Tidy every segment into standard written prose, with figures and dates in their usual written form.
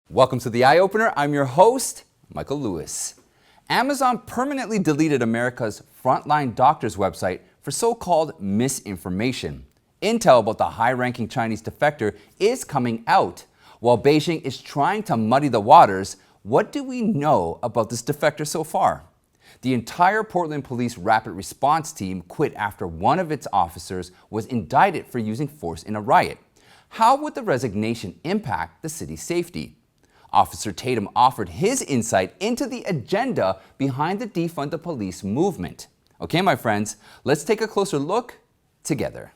Welcome to The Eye Opener. I'm your host, Michael Lewis. Amazon permanently deleted America's frontline doctors website for so-called misinformation. Intel about the high-ranking Chinese defector is coming out. While Beijing is trying to muddy the waters, what do we know about this defector so far? The entire Portland Police Rapid Response Team quit after one of its officers was indicted for using force in a riot. How would the resignation impact the city's safety? Officer Tatum offered his insight into the agenda behind the Defund the Police movement. Okay, my friends, let's take a closer look together.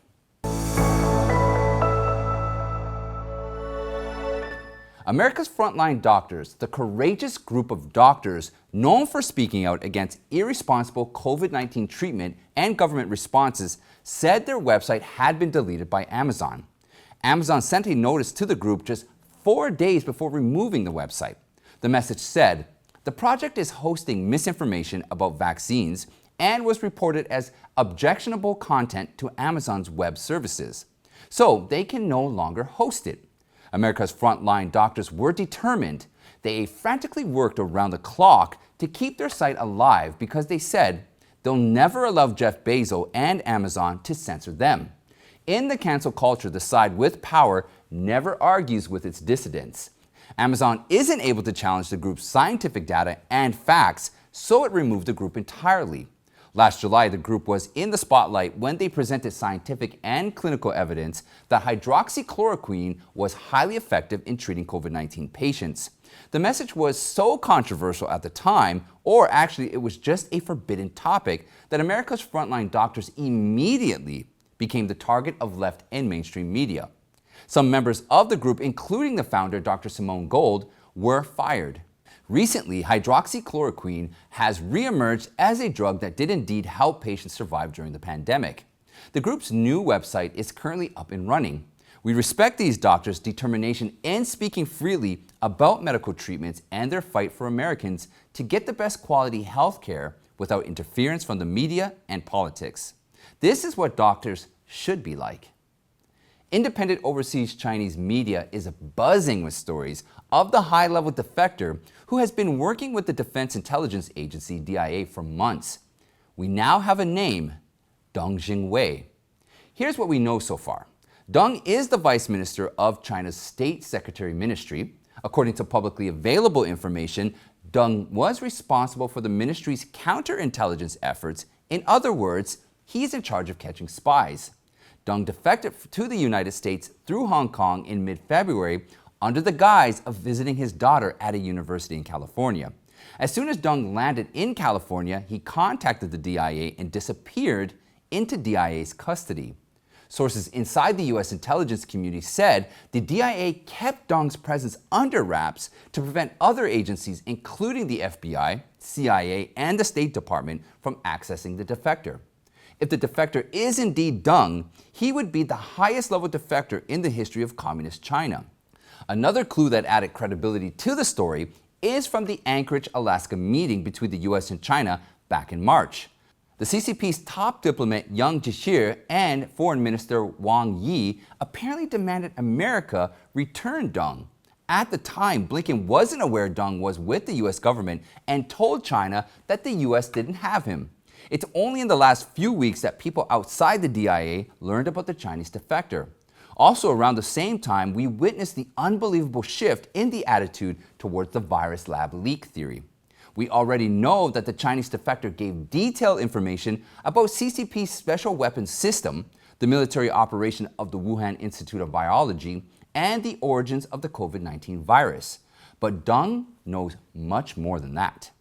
America's frontline doctors, the courageous group of doctors known for speaking out against irresponsible COVID-19 treatment and government responses, said their website had been deleted by Amazon. Amazon sent a notice to the group just 4 days before removing the website. The message said, the project is hosting misinformation about vaccines and was reported as objectionable content to Amazon's web services. So they can no longer host it. America's frontline doctors were determined. They frantically worked around the clock to keep their site alive because they said they'll never allow Jeff Bezos and Amazon to censor them. In the cancel culture, the side with power never argues with its dissidents. Amazon isn't able to challenge the group's scientific data and facts, so it removed the group entirely. Last July, the group was in the spotlight when they presented scientific and clinical evidence that hydroxychloroquine was highly effective in treating COVID-19 patients. The message was so controversial at the time, or actually it was just a forbidden topic, that America's frontline doctors immediately became the target of left and mainstream media. Some members of the group, including the founder, Dr. Simone Gold, were fired. Recently, hydroxychloroquine has reemerged as a drug that did indeed help patients survive during the pandemic. The group's new website is currently up and running. We respect these doctors' determination in speaking freely about medical treatments and their fight for Americans to get the best quality health care without interference from the media and politics. This is what doctors should be like. Independent overseas Chinese media is buzzing with stories of the high-level defector who has been working with the Defense Intelligence Agency, DIA, for months. We now have a name, Deng Jingwei. Here's what we know so far. Deng is the Vice Minister of China's State Secretary Ministry. According to publicly available information, Deng was responsible for the ministry's counterintelligence efforts. In other words, he's in charge of catching spies. Deng defected to the United States through Hong Kong in mid-February under the guise of visiting his daughter at a university in California. As soon as Deng landed in California, he contacted the DIA and disappeared into DIA's custody. Sources inside the U.S. intelligence community said the DIA kept Deng's presence under wraps to prevent other agencies, including the FBI, CIA, and the State Department, from accessing the defector. If the defector is indeed Deng, he would be the highest level defector in the history of communist China. Another clue that added credibility to the story is from the Anchorage, Alaska meeting between the U.S. and China back in March. The CCP's top diplomat Yang Jiechi and Foreign Minister Wang Yi apparently demanded America return Deng. At the time, Blinken wasn't aware Deng was with the U.S. government and told China that the U.S. didn't have him. It's only in the last few weeks that people outside the DIA learned about the Chinese defector. Also around the same time, we witnessed the unbelievable shift in the attitude towards the virus lab leak theory. We already know that the Chinese defector gave detailed information about CCP's special weapons system, the military operation of the Wuhan Institute of Virology, and the origins of the COVID-19 virus. But Deng knows much more than that.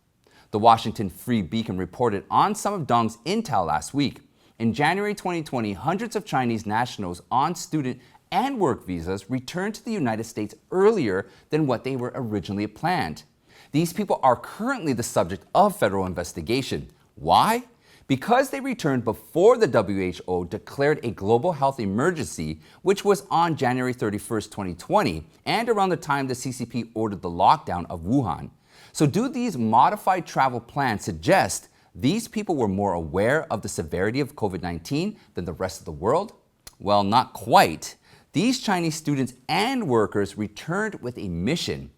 The Washington Free Beacon reported on some of Deng's intel last week. In January 2020, hundreds of Chinese nationals on student and work visas returned to the United States earlier than what they were originally planned. These people are currently the subject of federal investigation. Why? Because they returned before the WHO declared a global health emergency, which was on January 31st, 2020, and around the time the CCP ordered the lockdown of Wuhan. So do these modified travel plans suggest these people were more aware of the severity of COVID-19 than the rest of the world? Well, not quite. These Chinese students and workers returned with a mission.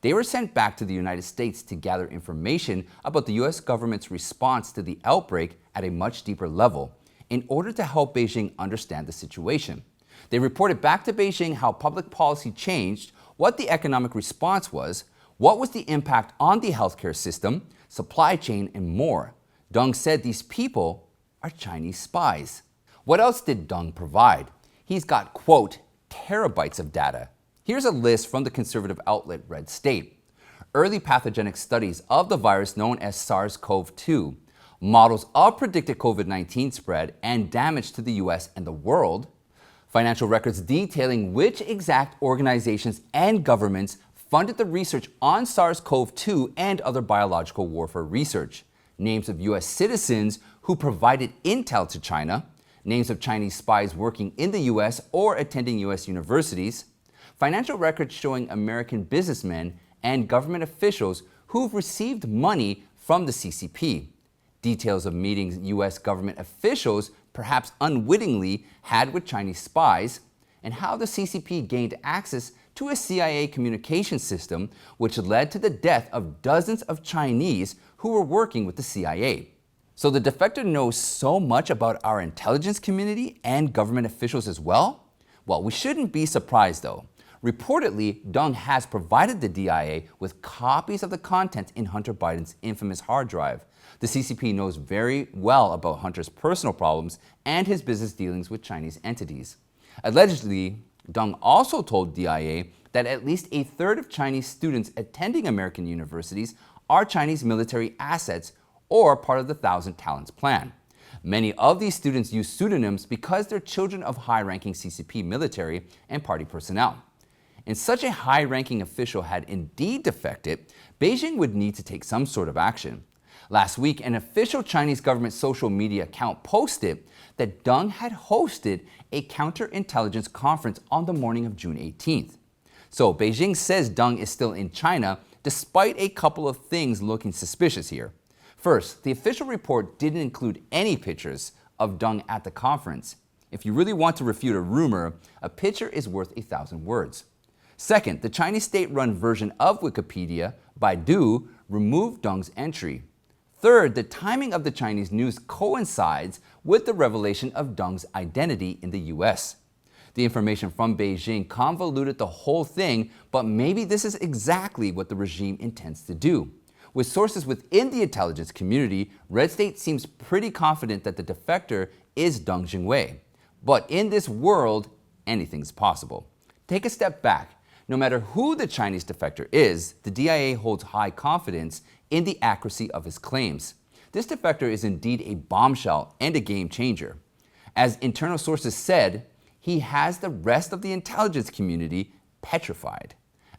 They were sent back to the United States to gather information about the U.S. government's response to the outbreak at a much deeper level in order to help Beijing understand the situation. They reported back to Beijing how public policy changed, what the economic response was, what was the impact on the healthcare system, supply chain, and more. Deng said these people are Chinese spies. What else did Deng provide? He's got, quote, terabytes of data. Here's a list from the conservative outlet Red State. Early pathogenic studies of the virus known as SARS-CoV-2, models of predicted COVID-19 spread and damage to the US and the world, financial records detailing which exact organizations and governments funded the research on SARS-CoV-2 and other biological warfare research, names of US citizens who provided intel to China, names of Chinese spies working in the US or attending US universities, financial records showing American businessmen and government officials who've received money from the CCP, details of meetings US government officials perhaps unwittingly had with Chinese spies, and how the CCP gained access to a CIA communication system which led to the death of dozens of Chinese who were working with the CIA. So the Defector knows so much about our intelligence community and government officials as well? Well, we shouldn't be surprised though. Reportedly, Deng has provided the DIA with copies of the content in Hunter Biden's infamous hard drive. The CCP knows very well about Hunter's personal problems and his business dealings with Chinese entities. Allegedly, Deng also told DIA that at least a third of Chinese students attending American universities are Chinese military assets or part of the Thousand Talents plan. Many of these students use pseudonyms because they're children of high-ranking CCP military and party personnel. If such a high-ranking official had indeed defected, Beijing would need to take some sort of action. Last week, an official Chinese government social media account posted that Deng had hosted a counterintelligence conference on the morning of June 18th. So Beijing says Deng is still in China, despite a couple of things looking suspicious here. First, the official report didn't include any pictures of Deng at the conference. If you really want to refute a rumor, a picture is worth 1,000 words. Second, the Chinese state-run version of Wikipedia, Baidu, removed Deng's entry. Third, the timing of the Chinese news coincides with the revelation of Deng's identity in the US. The information from Beijing convoluted the whole thing, but maybe this is exactly what the regime intends to do. With sources within the intelligence community, Red State seems pretty confident that the defector is Deng Jingwei. But in this world, anything's possible. Take a step back. No matter who the Chinese defector is, the DIA holds high confidence in the accuracy of his claims. This defector is indeed a bombshell and a game changer. As internal sources said, he has the rest of the intelligence community petrified.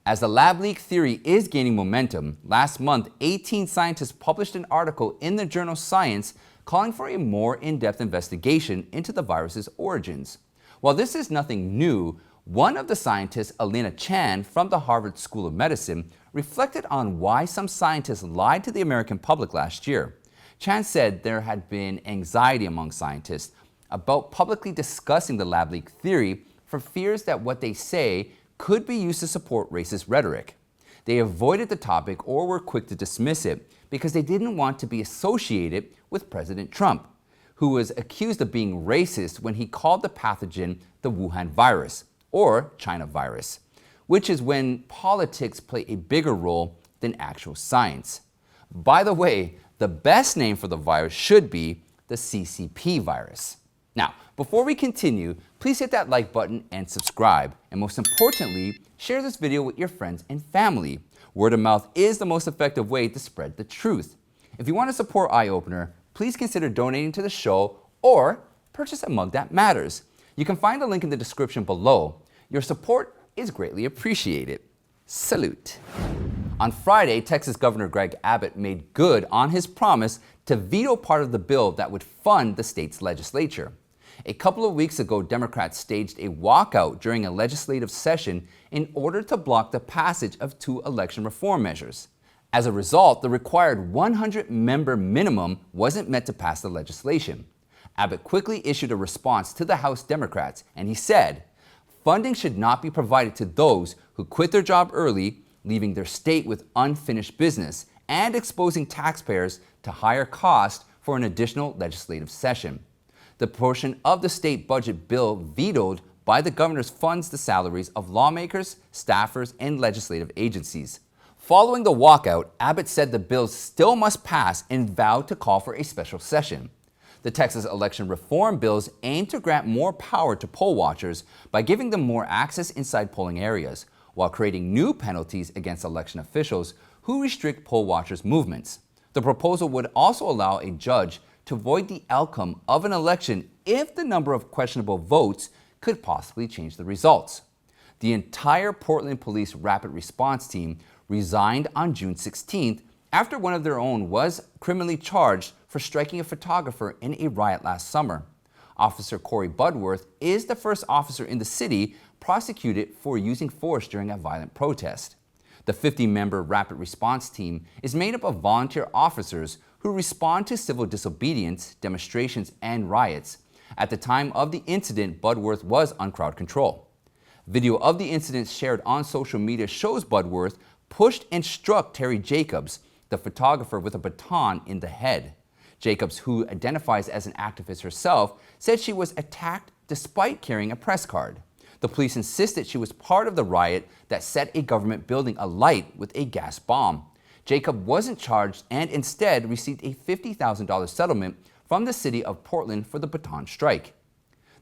As the lab leak theory is gaining momentum, last month 18 scientists published an article in the journal Science calling for a more in-depth investigation into the virus's origins. While this is nothing new, one of the scientists, Elena Chan from the Harvard School of Medicine, reflected on why some scientists lied to the American public last year. Chan said there had been anxiety among scientists about publicly discussing the lab leak theory for fears that what they say could be used to support racist rhetoric. They avoided the topic or were quick to dismiss it because they didn't want to be associated with President Trump, who was accused of being racist when he called the pathogen the Wuhan virus, or China virus, which is when politics play a bigger role than actual science. By the way, the best name for the virus should be the CCP virus. Now, before we continue, please hit that like button and subscribe. And most importantly, share this video with your friends and family. Word of mouth is the most effective way to spread the truth. If you want to support Eye Opener, please consider donating to the show or purchase a mug that matters. You can find the link in the description below. Your support is greatly appreciated. Salute. On Friday, Texas Governor Greg Abbott made good on his promise to veto part of the bill that would fund the state's legislature. A couple of weeks ago, Democrats staged a walkout during a legislative session in order to block the passage of 2 election reform measures. As a result, the required 100-member minimum wasn't met to pass the legislation. Abbott quickly issued a response to the House Democrats, and he said, "Funding should not be provided to those who quit their job early, leaving their state with unfinished business and exposing taxpayers to higher costs for an additional legislative session. The portion of the state budget bill vetoed by the governors funds the salaries of lawmakers, staffers, and legislative agencies. Following the walkout, Abbott said the bills still must pass and vowed to call for a special session. The Texas election reform bills aim to grant more power to poll watchers by giving them more access inside polling areas, while creating new penalties against election officials who restrict poll watchers' movements. The proposal would also allow a judge to void the outcome of an election if the number of questionable votes could possibly change the results. The entire Portland Police Rapid Response Team resigned on June 16th after one of their own was criminally charged for striking a photographer in a riot last summer. Officer Corey Budworth is the first officer in the city prosecuted for using force during a violent protest. The 50-member Rapid Response Team is made up of volunteer officers who respond to civil disobedience, demonstrations, and riots. At the time of the incident, Budworth was on crowd control. Video of the incident shared on social media shows Budworth pushed and struck Terry Jacobs, the photographer, with a baton in the head. Jacobs, who identifies as an activist herself, said she was attacked despite carrying a press card. The police insisted she was part of the riot that set a government building alight with a gas bomb. Jacob wasn't charged and instead received a $50,000 settlement from the city of Portland for the baton strike.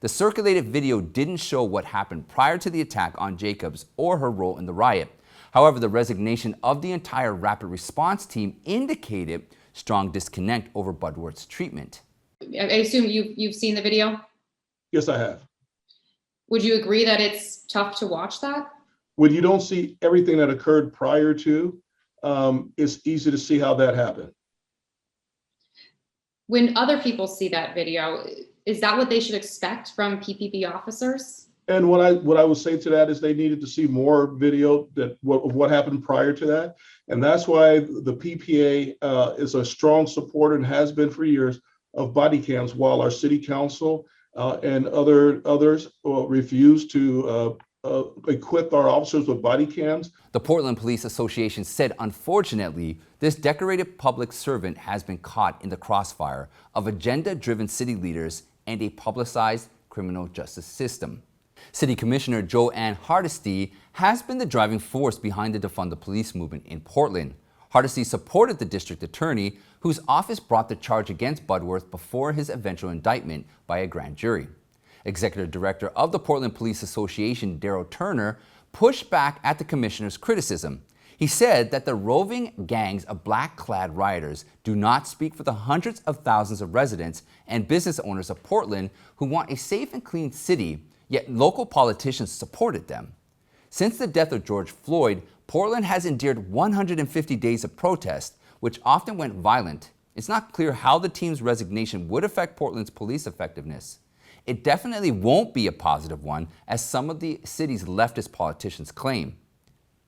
The circulated video didn't show what happened prior to the attack on Jacobs or her role in the riot. However, the resignation of the entire rapid response team indicated strong disconnect over Budworth's treatment. I assume you've seen the video? Yes, I have. Would you agree that it's tough to watch that? When you don't see everything that occurred prior to, it's easy to see how that happened. When other people see that video, is that what they should expect from PPP officers? And what I would say to that is they needed to see more video of what happened prior to that. And that's why the PPA is a strong supporter and has been for years of body cams, while our city council and others refuse to equip our officers with body cams. The Portland Police Association said, unfortunately, this decorated public servant has been caught in the crossfire of agenda-driven city leaders and a publicized criminal justice system. City Commissioner Joanne Hardesty has been the driving force behind the Defund the Police movement in Portland. Hardesty supported the district attorney, whose office brought the charge against Budworth before his eventual indictment by a grand jury. Executive Director of the Portland Police Association, Darryl Turner, pushed back at the commissioner's criticism. He said that the roving gangs of black-clad rioters do not speak for the hundreds of thousands of residents and business owners of Portland who want a safe and clean city, yet local politicians supported them. Since the death of George Floyd, Portland has endured 150 days of protest, which often went violent. It's not clear how the team's resignation would affect Portland's police effectiveness. It definitely won't be a positive one, as some of the city's leftist politicians claim.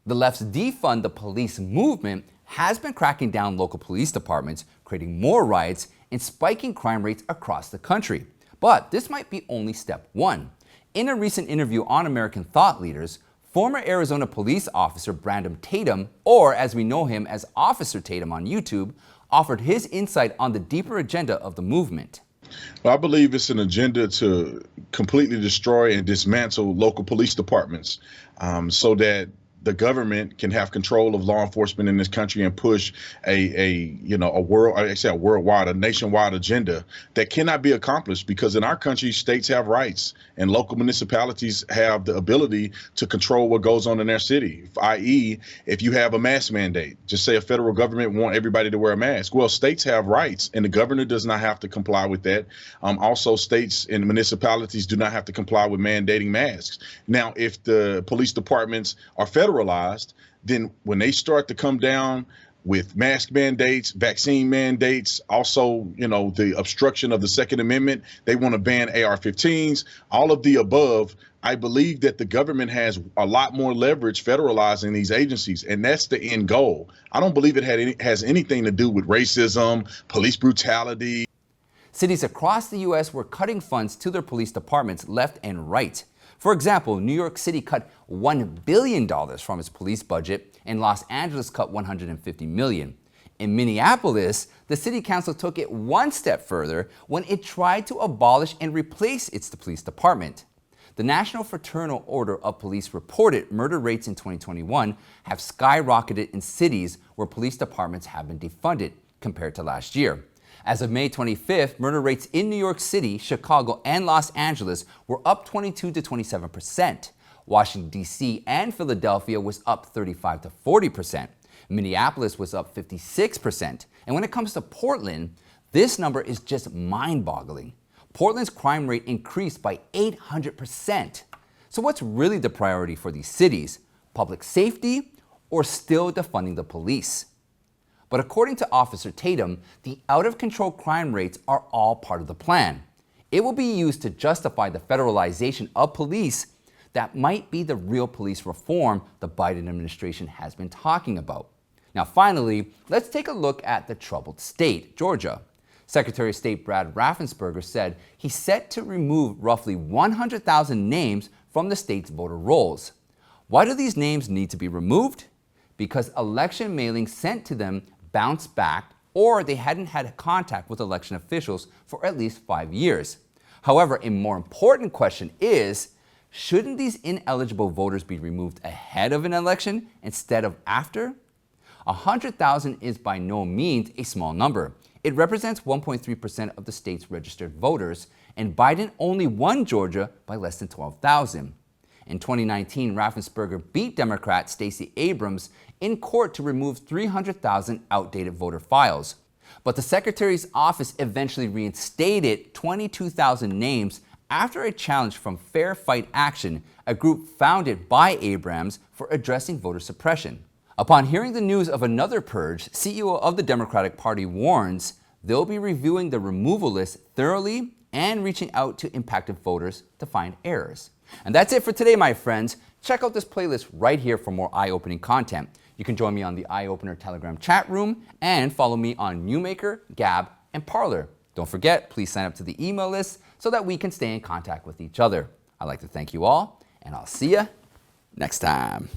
The left's Defund the Police movement has been cracking down local police departments, creating more riots and spiking crime rates across the country. But this might be only step one. In a recent interview on American Thought Leaders, former Arizona police officer Brandon Tatum, or as we know him as Officer Tatum on YouTube, offered his insight on the deeper agenda of the movement. Well, I believe it's an agenda to completely destroy and dismantle local police departments so that the government can have control of law enforcement in this country and push a worldwide, a nationwide agenda that cannot be accomplished, because in our country, states have rights and local municipalities have the ability to control what goes on in their city, i.e. if you have a mask mandate, just say a federal government want everybody to wear a mask. Well, states have rights and the governor does not have to comply with that. Also, states and municipalities do not have to comply with mandating masks. Now, if the police departments are federalized, then when they start to come down with mask mandates, vaccine mandates, also, the obstruction of the Second Amendment, they want to ban AR-15s, all of the above. I believe that the government has a lot more leverage federalizing these agencies, and that's the end goal. I don't believe it has anything to do with racism, police brutality. Cities across the U.S. were cutting funds to their police departments left and right. For example, New York City cut $1 billion from its police budget, and Los Angeles cut $150 million. In Minneapolis, the city council took it one step further when it tried to abolish and replace its police department. The National Fraternal Order of Police reported murder rates in 2021 have skyrocketed in cities where police departments have been defunded compared to last year. As of May 25th, murder rates in New York City, Chicago, and Los Angeles were up 22 to 27%. Washington, D.C. and Philadelphia was up 35 to 40%. Minneapolis was up 56%. And when it comes to Portland, this number is just mind-boggling. Portland's crime rate increased by 800%. So what's really the priority for these cities? Public safety or still defunding the police? But according to Officer Tatum, the out-of-control crime rates are all part of the plan. It will be used to justify the federalization of police that might be the real police reform the Biden administration has been talking about. Now finally, let's take a look at the troubled state, Georgia. Secretary of State Brad Raffensperger said he's set to remove roughly 100,000 names from the state's voter rolls. Why do these names need to be removed? Because election mailings sent to them bounced back, or they hadn't had contact with election officials for at least 5 years. However, a more important question is, shouldn't these ineligible voters be removed ahead of an election instead of after? 100,000 is by no means a small number. It represents 1.3% of the state's registered voters, and Biden only won Georgia by less than 12,000. In 2019, Raffensperger beat Democrat Stacey Abrams in court to remove 300,000 outdated voter files. But the Secretary's office eventually reinstated 22,000 names after a challenge from Fair Fight Action, a group founded by Abrams for addressing voter suppression. Upon hearing the news of another purge, CEO of the Democratic Party warns they'll be reviewing the removal list thoroughly and reaching out to impacted voters to find errors. And that's it for today, my friends. Check out this playlist right here for more eye-opening content. You can join me on the Eye Opener Telegram chat room and follow me on Newmaker, Gab, and Parler. Don't forget, please sign up to the email list so that we can stay in contact with each other. I'd like to thank you all, and I'll see you next time.